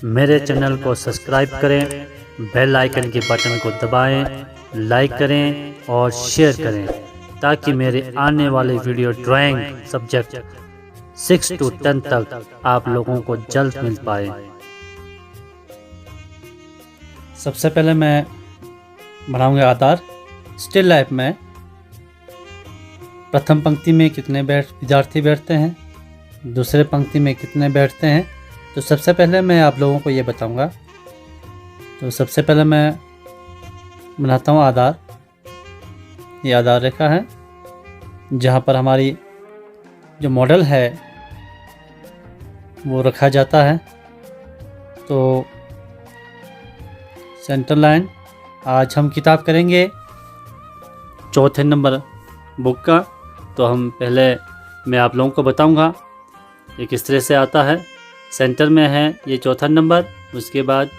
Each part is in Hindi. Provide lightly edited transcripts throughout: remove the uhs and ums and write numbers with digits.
मेरे चैनल को सब्सक्राइब करें, बेल आइकन के बटन को दबाएं, लाइक करें और शेयर करें ताकि मेरे आने वाले वीडियो ड्राइंग सब्जेक्ट 6 to 10 तक आप लोगों को जल्द मिल पाए। सबसे पहले मैं बनाऊंगा आधार। स्टिल लाइफ में प्रथम पंक्ति में कितने विद्यार्थी बैठते हैं, दूसरे पंक्ति में कितने बैठते हैं। तो सबसे पहले मैं आप लोगों को ये बताऊंगा। तो सबसे पहले मैं बनाता हूँ आधार। ये आधार रेखा है जहाँ पर हमारी जो मॉडल है वो रखा जाता है। तो सेंटर लाइन, आज हम किताब करेंगे चौथे नंबर बुक का। तो हम पहले मैं आप लोगों को बताऊंगा ये किस तरह से आता है। सेंटर में है ये चौथा नंबर, उसके बाद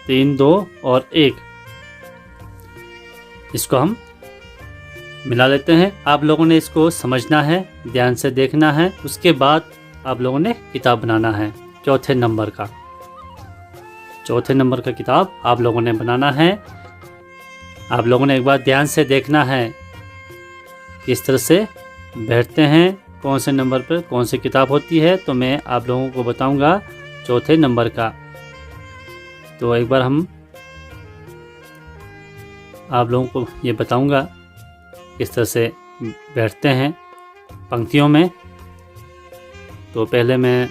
3, 2 और 1, इसको हम मिला लेते हैं। आप लोगों ने इसको समझना है, ध्यान से देखना है, उसके बाद आप लोगों ने किताब बनाना है। चौथे नंबर का किताब आप लोगों ने बनाना है। आप लोगों ने एक बार ध्यान से देखना है किस तरह से बैठते हैं, कौन से नंबर पर कौन सी किताब होती है। तो मैं आप लोगों को बताऊंगा चौथे नंबर का। तो एक बार हम आप लोगों को ये बताऊंगा किस तरह से बैठते हैं पंक्तियों में। तो पहले मैं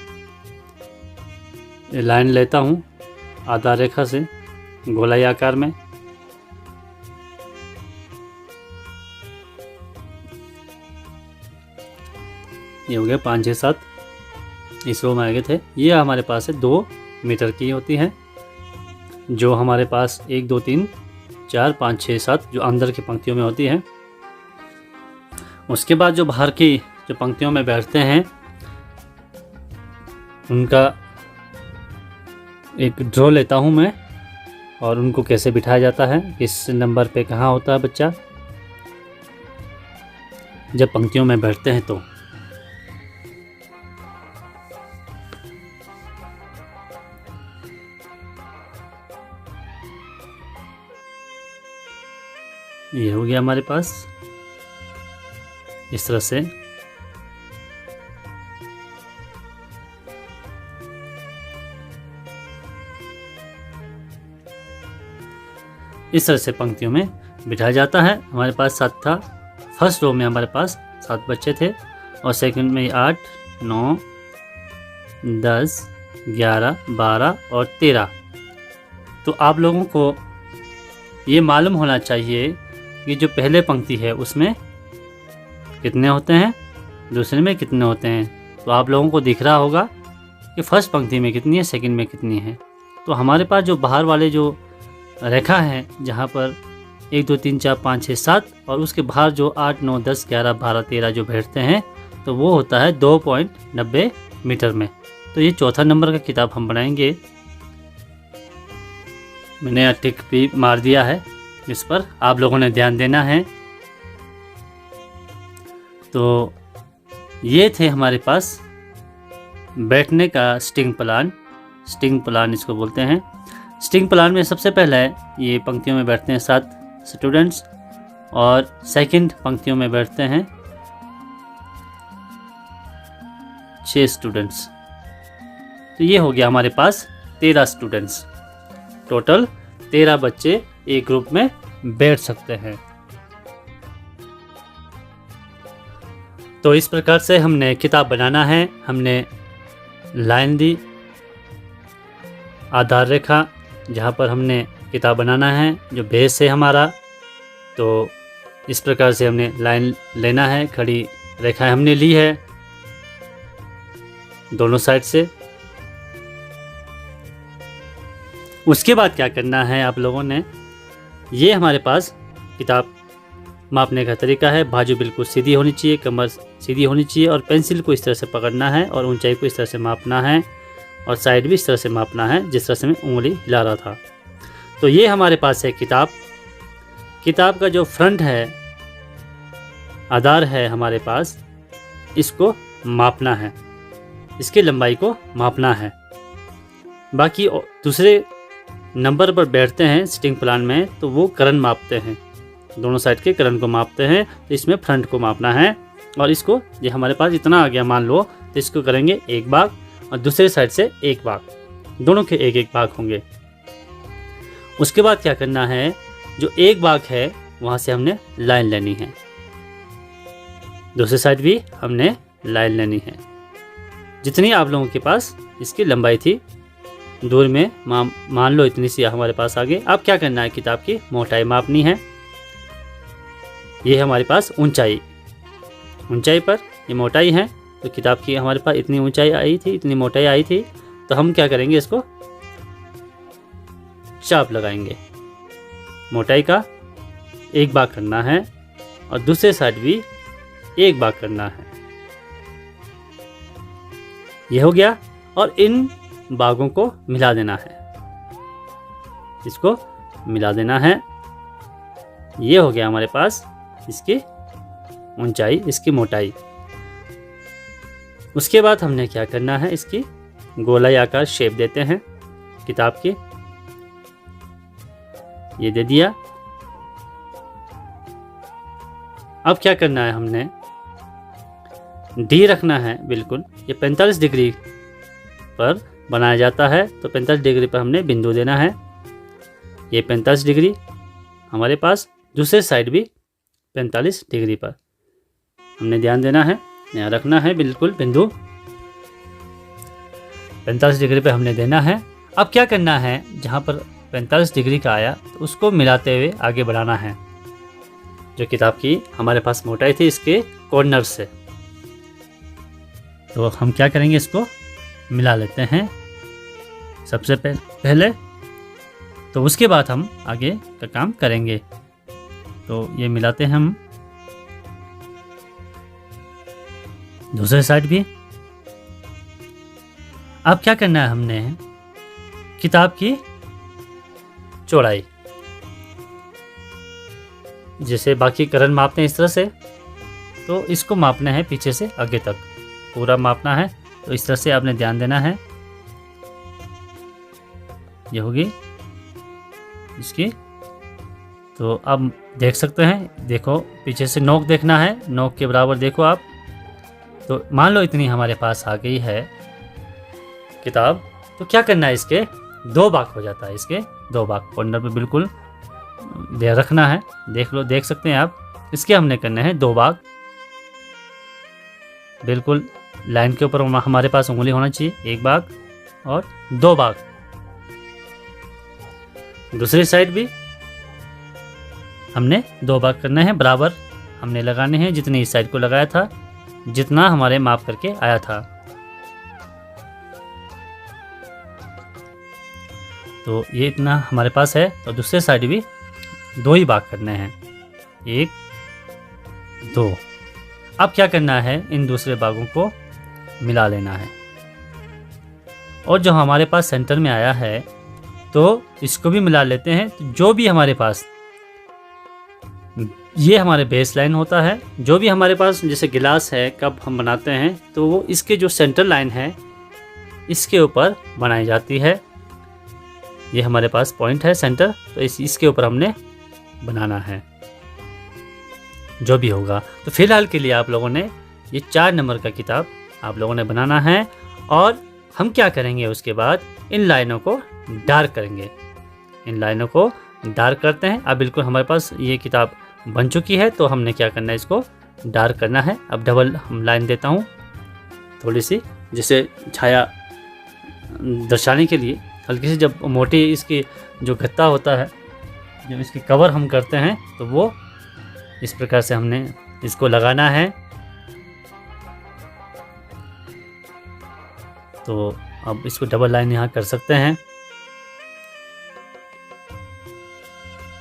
लाइन लेता हूँ आधार रेखा से गोलाई आकार में। ये हो गया 5, 6, 7 इस रो में आ गए थे। ये हमारे पास है 2 मीटर की होती है, जो हमारे पास 1, 2, 3, 4, 5, 6, 7 जो अंदर की पंक्तियों में होती है। उसके बाद जो बाहर की जो पंक्तियों में बैठते हैं उनका एक ड्रॉ लेता हूँ मैं, और उनको कैसे बिठाया जाता है, किस नंबर पे कहाँ होता है बच्चा जब पंक्तियों में बैठते हैं। तो ये हो गया हमारे पास इस तरह से। इस तरह से पंक्तियों में बिठाया जाता है। हमारे पास 7 था। फर्स्ट रो में हमारे पास 7 बच्चे थे, और सेकंड में 8, 9, 10, 11, 12 और 13। तो आप लोगों को ये मालूम होना चाहिए कि जो पहले पंक्ति है उसमें कितने होते हैं, दूसरे में कितने होते हैं। तो आप लोगों को दिख रहा होगा कि फर्स्ट पंक्ति में कितनी है, सेकंड में कितनी है। तो हमारे पास जो बाहर वाले जो रेखा है जहाँ पर 1, 2, 3, 4, 5, 6, 7 और उसके बाहर जो 8, 9, 10, 11, 12, 13 जो बैठते हैं, तो वो होता है 2.90 मीटर में। तो ये चौथा नंबर का किताब हम बनाएंगे। मैंने टिक भी मार दिया है, इस पर आप लोगों ने ध्यान देना है। तो ये थे हमारे पास बैठने का स्टिंग प्लान इसको बोलते हैं। स्टिंग प्लान में सबसे पहले ये पंक्तियों में बैठते हैं 7 स्टूडेंट्स, और सेकंड पंक्तियों में बैठते हैं 6 स्टूडेंट्स। तो ये हो गया हमारे पास 13 स्टूडेंट्स। टोटल 13 बच्चे एक ग्रुप में बैठ सकते हैं। तो इस प्रकार से हमने किताब बनाना है। हमने लाइन दी, आधार रेखा जहाँ पर हमने किताब बनाना है, जो बेस है हमारा। तो इस प्रकार से हमने लाइन लेना है, खड़ी रेखाएं हमने ली है दोनों साइड से। उसके बाद क्या करना है आप लोगों ने, ये हमारे पास किताब मापने का तरीका है। बाजू बिल्कुल सीधी होनी चाहिए, कमर सीधी होनी चाहिए, और पेंसिल को इस तरह से पकड़ना है और ऊंचाई को इस तरह से मापना है, और साइड भी इस तरह से मापना है जिस तरह से मैं उंगली हिला रहा था। तो ये हमारे पास है किताब का जो फ्रंट है, आधार है हमारे पास, इसको मापना है, इसकी लंबाई को मापना है। बाकी दूसरे नंबर पर बैठते हैं सिटिंग प्लान में तो वो करण मापते हैं, दोनों साइड के करण को मापते हैं। तो इसमें फ्रंट को मापना है और इसको ये हमारे पास इतना आ गया मान लो, तो इसको करेंगे 1 भाग और दूसरे साइड से 1 भाग, दोनों के 1-1 भाग होंगे। उसके बाद क्या करना है, जो 1 भाग है वहाँ से हमने लाइन लेनी है, दूसरी साइड भी हमने लाइन लेनी है। जितनी आप लोगों के पास इसकी लंबाई थी दूर में मान लो इतनी सी हमारे पास आ गई। अब क्या करना है, किताब की मोटाई मापनी है। ये है हमारे पास ऊंचाई पर ये मोटाई है, तो किताब की हमारे पास इतनी ऊंचाई आई थी, इतनी मोटाई आई थी, तो हम क्या करेंगे, इसको चाप लगाएंगे। मोटाई का 1 भाग करना है और दूसरे साइड भी 1 भाग करना है। ये हो गया और इन भागों को मिला देना है, इसको मिला देना है। ये हो गया हमारे पास इसकी ऊंचाई, इसकी मोटाई। उसके बाद हमने क्या करना है, इसकी गोलाई आकार शेप देते हैं किताब की, ये दे दिया। अब क्या करना है, हमने डी रखना है बिल्कुल। ये 45 डिग्री पर बनाया जाता है, तो 45 डिग्री पर हमने बिंदु देना है। ये 45 डिग्री हमारे पास, दूसरे साइड भी 45 डिग्री पर हमने ध्यान देना है, यहाँ रखना है बिल्कुल बिंदु 45 डिग्री पे हमने देना है। अब क्या करना है, जहाँ पर 45 डिग्री का आया तो उसको मिलाते हुए आगे बढ़ाना है। जो किताब की हमारे पास मोटाई थी इसके कॉर्नर से, तो हम क्या करेंगे, इसको मिला लेते हैं सबसे पहले, तो उसके बाद हम आगे का काम करेंगे। तो ये मिलाते हैं हम, दूसरे साइड भी। अब क्या करना है, हमने किताब की चौड़ाई, जैसे बाकी करण मापते हैं इस तरह से, तो इसको मापना है पीछे से आगे तक पूरा मापना है। तो इस तरह से आपने ध्यान देना है। ये होगी इसकी, तो अब देख सकते हैं, देखो पीछे से नोक देखना है, नोक के बराबर देखो आप। तो मान लो इतनी हमारे पास आ गई है किताब, तो क्या करना है, इसके 2 भाग हो जाता है, इसके 2 भाग कॉर्नर पे बिल्कुल रखना है। देख लो, देख सकते हैं आप, इसके हमने करने हैं 2 भाग। बिल्कुल लाइन के ऊपर हमारे पास उंगली होना चाहिए, 1 भाग और 2 भाग। दूसरी साइड भी हमने 2 भाग करना है, बराबर हमने लगाने हैं, जितने इस साइड को लगाया था, जितना हमारे माप करके आया था। तो ये इतना हमारे पास है, तो दूसरे साइड भी 2 ही भाग करने हैं, 1 2। अब क्या करना है, इन दूसरे भागों को मिला लेना है, और जो हमारे पास सेंटर में आया है तो इसको भी मिला लेते हैं। तो जो भी हमारे पास, ये हमारे बेस लाइन होता है, जो भी हमारे पास जैसे गिलास है, कप हम बनाते हैं, तो वो इसके जो सेंटर लाइन है इसके ऊपर बनाई जाती है। ये हमारे पास पॉइंट है सेंटर, तो इसके ऊपर हमने बनाना है जो भी होगा। तो फिलहाल के लिए आप लोगों ने ये 4 नंबर का किताब आप लोगों ने बनाना है, और हम क्या करेंगे, उसके बाद इन लाइनों को डार्क करेंगे। इन लाइनों को डार्क करते हैं। अब बिल्कुल हमारे पास ये किताब बन चुकी है, तो हमने क्या करना है, इसको डार्क करना है। अब डबल हम लाइन देता हूँ थोड़ी सी, जिसे छाया दर्शाने के लिए हल्की सी। जब मोटी इसकी जो गत्ता होता है, जब इसकी कवर हम करते हैं, तो वो इस प्रकार से हमने इसको लगाना है। तो अब इसको डबल लाइन यहाँ कर सकते हैं।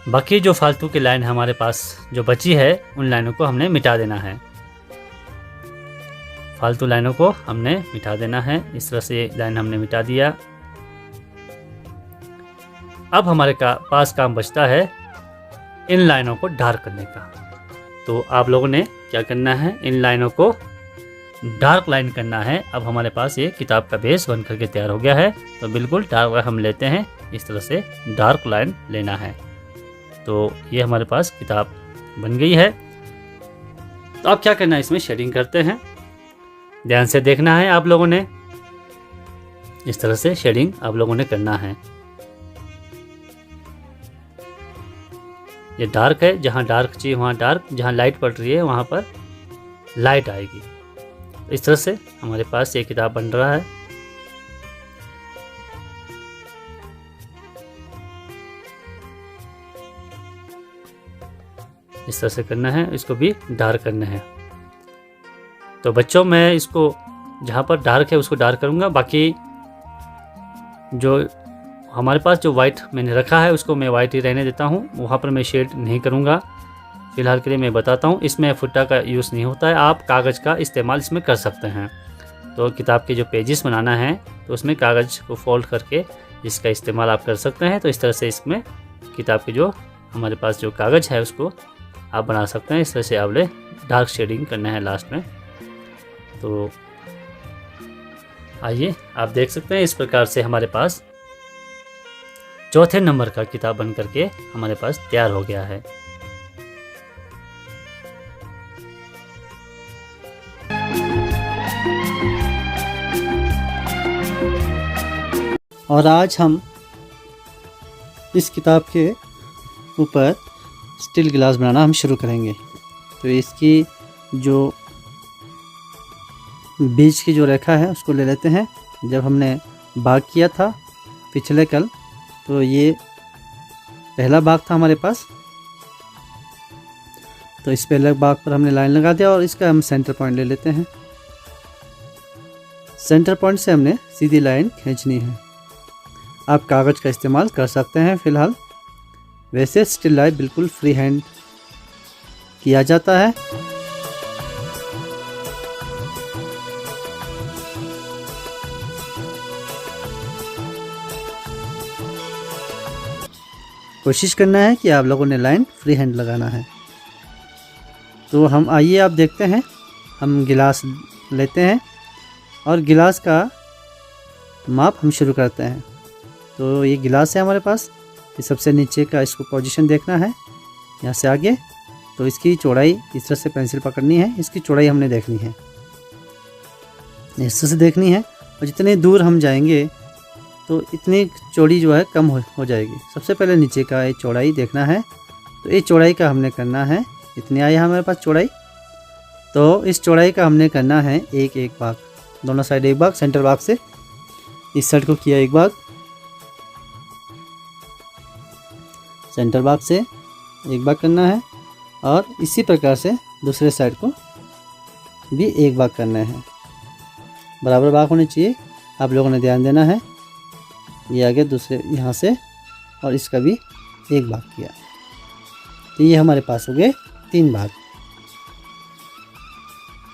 बाकी जो फालतू की लाइन हमारे पास जो बची है, उन लाइनों को हमने मिटा देना है। फालतू लाइनों को हमने मिटा देना है। इस तरह से लाइन हमने मिटा दिया। अब हमारे पास काम बचता है इन लाइनों को डार्क करने का। तो आप लोगों ने क्या करना है, इन लाइनों को डार्क लाइन करना है। अब हमारे पास ये किताब का बेस बन करके तैयार हो गया है। तो बिल्कुल डार्क हम लेते हैं, इस तरह से डार्क लाइन लेना है। तो ये हमारे पास किताब बन गई है। तो अब क्या करना है, इसमें शेडिंग करते हैं। ध्यान से देखना है आप लोगों ने, इस तरह से शेडिंग आप लोगों ने करना है। ये डार्क है, जहाँ डार्क चाहिए वहाँ डार्क, जहाँ लाइट पड़ रही है वहाँ पर लाइट आएगी। इस तरह से हमारे पास ये किताब बन रहा है। इस तरह से करना है, इसको भी डार्क करना है। तो बच्चों मैं इसको जहाँ पर डार्क है उसको डार्क करूँगा, बाकी जो हमारे पास जो वाइट मैंने रखा है उसको मैं वाइट ही रहने देता हूँ, वहाँ पर मैं शेड नहीं करूँगा। फिलहाल के लिए मैं बताता हूँ, इसमें फुट्टा का यूज़ नहीं होता है, आप कागज़ का इस्तेमाल इसमें कर सकते हैं। तो किताब के जो पेजेस बनाना है तो उसमें कागज़ को फोल्ड करके इसका इस्तेमाल आप कर सकते हैं। तो इस तरह से इसमें किताब के जो हमारे पास जो कागज़ है उसको आप बना सकते हैं। इस तरह से आपने डार्क शेडिंग करना है लास्ट में। तो आइए आप देख सकते हैं, इस प्रकार से हमारे पास चौथे नंबर का किताब बन करके हमारे पास तैयार हो गया है। और आज हम इस किताब के ऊपर स्टील गिलास बनाना हम शुरू करेंगे। तो इसकी जो बीच की जो रेखा है उसको ले लेते हैं। जब हमने भाग किया था पिछले कल, तो ये पहला भाग था हमारे पास। तो इस पहले भाग पर हमने लाइन लगा दिया और इसका हम सेंटर पॉइंट ले लेते हैं। सेंटर पॉइंट से हमने सीधी लाइन खींचनी है। आप कागज़ का इस्तेमाल कर सकते हैं फ़िलहाल, वैसे स्टिल लाइफ बिल्कुल फ्री हैंड किया जाता है। कोशिश करना है कि आप लोगों ने लाइन फ्री हैंड लगाना है। तो हम आइए आप देखते हैं, हम गिलास लेते हैं और गिलास का माप हम शुरू करते हैं। तो ये गिलास है हमारे पास, ये सबसे नीचे का इसको पोजीशन देखना है यहाँ से आगे। तो इसकी चौड़ाई इस तरह से पेंसिल पकड़नी है, इसकी चौड़ाई हमने देखनी है, इस तरह से देखनी है। और जितने दूर हम जाएंगे तो इतनी चौड़ी जो है कम हो जाएगी। सबसे पहले नीचे का ये चौड़ाई देखना है। तो ये चौड़ाई का हमने करना है, इतनी आई हमारे पास चौड़ाई। तो इस चौड़ाई का हमने करना है एक भाग, दोनों साइड एक भाग, सेंटर भाग से इस साइड को किया एक भाग, सेंटर भाग से एक भाग करना है। और इसी प्रकार से दूसरे साइड को भी एक भाग करना है। बराबर भाग होने चाहिए, आप लोगों ने ध्यान देना है। ये आगे दूसरे यहाँ से, और इसका भी एक भाग किया। तो ये हमारे पास हो गए 3 भाग,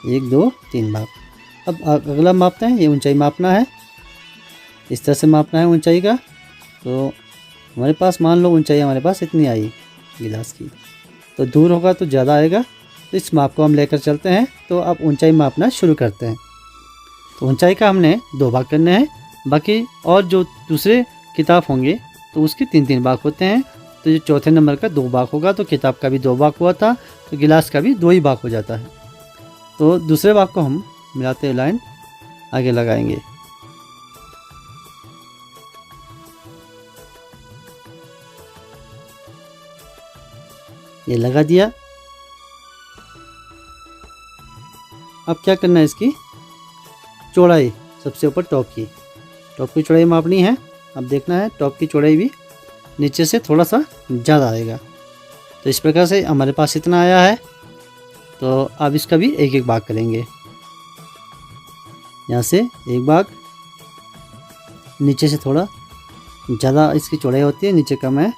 1 2 3 भाग। अब अगला मापते हैं, ये ऊंचाई मापना है, इस तरह से मापना है ऊंचाई का। तो हमारे पास मान लो ऊंचाई हमारे पास इतनी आई गिलास की, तो दूर होगा तो ज़्यादा आएगा। तो इस माप को हम लेकर चलते हैं। तो अब ऊंचाई मापना शुरू करते हैं। तो ऊंचाई का हमने 2 भाग करने हैं, बाकी और जो दूसरे किताब होंगे तो उसके 3-3 भाग होते हैं। तो जो चौथे नंबर का 2 भाग होगा, तो किताब का भी 2 भाग हुआ था, तो गिलास का भी 2 ही भाग हो जाता है। तो दूसरे भाग को हम मिलाते हुए लाइन आगे लगाएंगे। ये लगा दिया। अब क्या करना है, इसकी चौड़ाई सबसे ऊपर टॉप की चौड़ाई मापनी है। अब देखना है टॉप की चौड़ाई भी नीचे से थोड़ा सा ज़्यादा आएगा। तो इस प्रकार से हमारे पास इतना आया है। तो अब इसका भी एक भाग करेंगे। यहाँ से एक भाग, नीचे से थोड़ा ज़्यादा इसकी चौड़ाई होती है, नीचे कम है।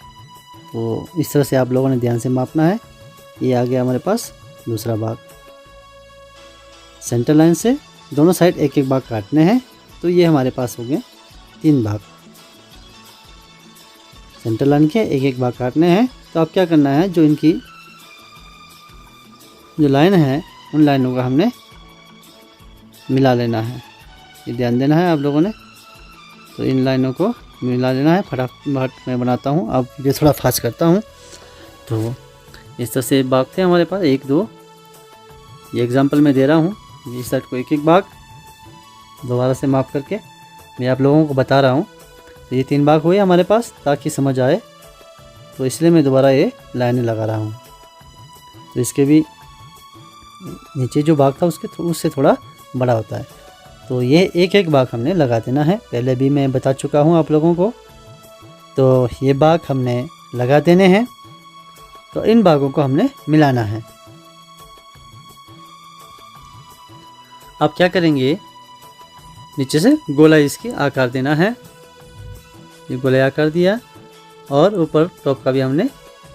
तो इस तरह से आप लोगों ने ध्यान से मापना है। ये आ गया हमारे पास दूसरा भाग। सेंटर लाइन से दोनों साइड एक भाग काटने हैं। तो ये हमारे पास हो गए 3 भाग। सेंटर लाइन के एक भाग काटने हैं। तो अब क्या करना है, जो इनकी जो लाइन है उन लाइनों का हमने मिला लेना है। ये ध्यान देना है आप लोगों ने। तो इन लाइनों को मिला लेना है। फटाफट मैं बनाता हूँ, अब ये थोड़ा फास्ट करता हूँ। तो इस तरह से बाग थे हमारे पास 1 2, ये एग्जांपल मैं दे रहा हूँ। इस साइड को 1 बाग दोबारा से माप करके मैं आप लोगों को बता रहा हूँ। तो ये 3 बाग हुए हमारे पास, ताकि समझ आए, तो इसलिए मैं दोबारा ये लाइनें लगा रहा हूँ। तो इसके भी नीचे जो बाग था उससे थोड़ा बड़ा होता है। तो ये 1 बाग हमने लगा देना है। पहले भी मैं बता चुका हूँ आप लोगों को। तो ये बाग हमने लगा देने हैं। तो इन बागों को हमने मिलाना है। अब क्या करेंगे, नीचे से गोला इसकी आकार देना है। ये गोला आकार दिया और ऊपर टॉप का भी हमने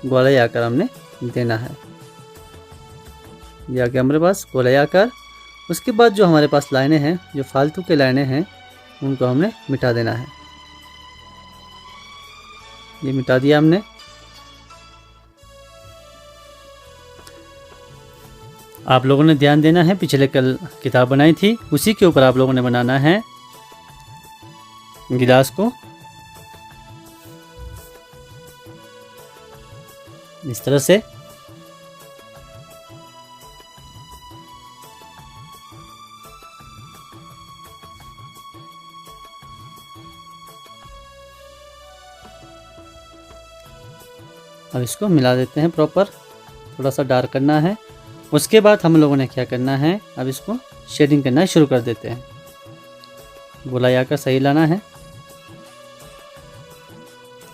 गोला आकार हमने देना है। ये आ गया हमारे पास गोला आकार। उसके बाद जो हमारे पास लाइनें हैं, जो फालतू के लाइनें हैं, उनको हमने मिटा देना है। ये मिटा दिया हमने। आप लोगों ने ध्यान देना है, पिछले कल किताब बनाई थी उसी के ऊपर आप लोगों ने बनाना है गिलास को। इस तरह से अब इसको मिला देते हैं प्रॉपर। थोड़ा सा डार्क करना है। उसके बाद हम लोगों ने क्या करना है, अब इसको शेडिंग करना शुरू कर देते हैं। गोला आकार सही लाना है।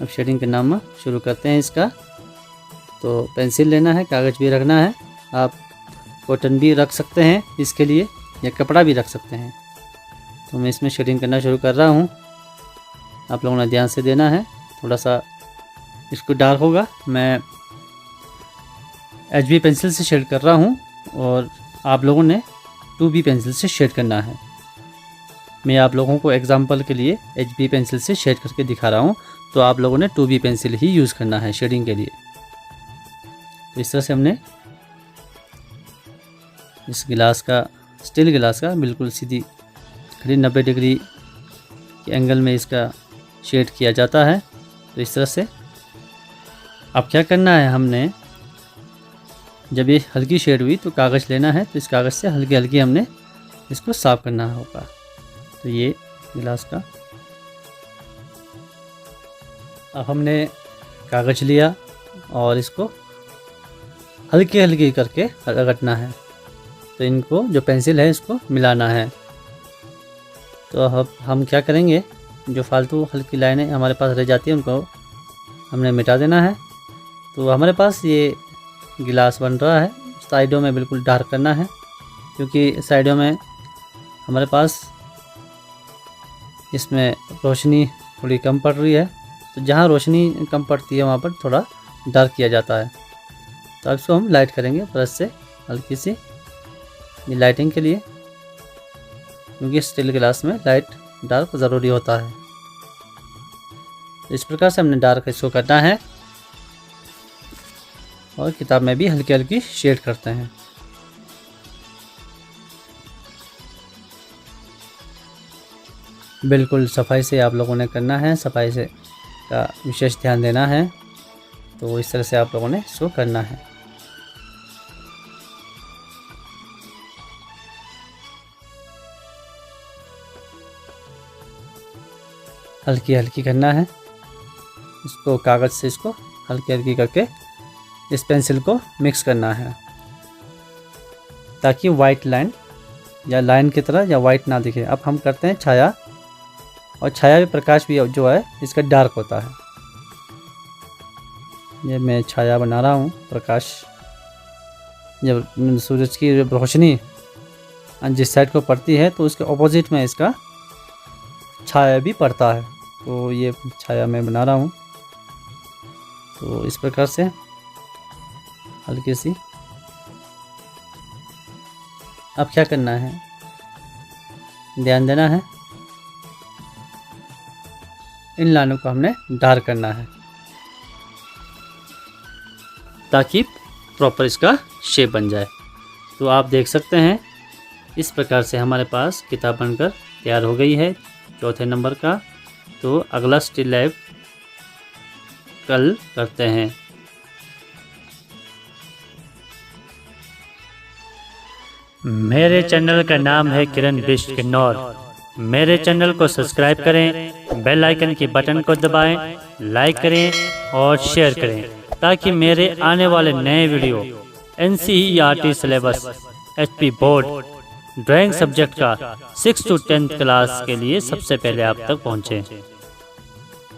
अब शेडिंग करना हम शुरू करते हैं इसका। तो पेंसिल लेना है, कागज़ भी रखना है। आप कॉटन भी रख सकते हैं इसके लिए, या कपड़ा भी रख सकते हैं। तो मैं इसमें शेडिंग करना शुरू कर रहा हूँ। आप लोगों ने ध्यान से देना है। थोड़ा सा इसको डार्क होगा। मैं HB पेंसिल से शेड कर रहा हूँ और आप लोगों ने 2B पेंसिल से शेड करना है। मैं आप लोगों को एग्जांपल के लिए HB पेंसिल से शेड करके दिखा रहा हूँ। तो आप लोगों ने 2B पेंसिल ही यूज़ करना है शेडिंग के लिए। तो इस तरह से हमने इस गिलास का, स्टील गिलास का, बिल्कुल सीधी खड़ी 90 डिग्री के एंगल में इसका शेड किया जाता है। तो इस तरह से अब क्या करना है, हमने जब ये हल्की शेड हुई तो कागज़ लेना है। तो इस कागज़ से हल्की हल्की हमने इसको साफ करना होगा। तो ये गिलास का, अब हमने कागज़ लिया और इसको हल्की हल्की करके रगड़ना है। तो इनको जो पेंसिल है इसको मिलाना है। तो अब हम क्या करेंगे, जो फालतू हल्की लाइनें हमारे पास रह जाती हैं उनको हमने मिटा देना है। तो हमारे पास ये गिलास बन रहा है। साइडों में बिल्कुल डार्क करना है, क्योंकि साइडों में हमारे पास इसमें रोशनी थोड़ी कम पड़ रही है। तो जहाँ रोशनी कम पड़ती है वहाँ पर थोड़ा डार्क किया जाता है। तो अब इसको हम लाइट करेंगे ब्रश से हल्की सी, ये लाइटिंग के लिए, क्योंकि स्टील गिलास में लाइट डार्क ज़रूरी होता है। इस प्रकार से हमने डार्क इसको करना है और किताब में भी हल्की हल्की शेड करते हैं। बिल्कुल सफाई से आप लोगों ने करना है, सफाई से का विशेष ध्यान देना है। तो इस तरह से आप लोगों ने इसको करना है। हल्की हल्की करना है इसको, कागज़ से इसको हल्की हल्की करके इस पेंसिल को मिक्स करना है, ताकि वाइट लाइन या लाइन की तरह या वाइट ना दिखे। अब हम करते हैं छाया, और छाया भी, प्रकाश भी जो है इसका डार्क होता है। ये मैं छाया बना रहा हूँ। प्रकाश, जब सूरज की रोशनी जिस साइड को पड़ती है तो उसके ऑपोजिट में इसका छाया भी पड़ता है। तो ये छाया मैं बना रहा हूँ। तो इस प्रकार से हल्की सी, अब क्या करना है, ध्यान देना है, इन लाइनों को हमने डार्क करना है ताकि प्रॉपर इसका शेप बन जाए। तो आप देख सकते हैं इस प्रकार से हमारे पास किताब बनकर तैयार हो गई है चौथे नंबर का। तो अगला स्टिल लाइफ कल करते हैं। मेरे चैनल का नाम है किरण बिष्ट किन्नौर। मेरे चैनल को सब्सक्राइब करें, बेल आइकन की बटन को दबाएं, लाइक करें और शेयर करें ताकि मेरे आने वाले नए video NCERT syllabus HP board drawing subject का 6 to 10 क्लास के लिए सबसे पहले आप तक पहुंचे।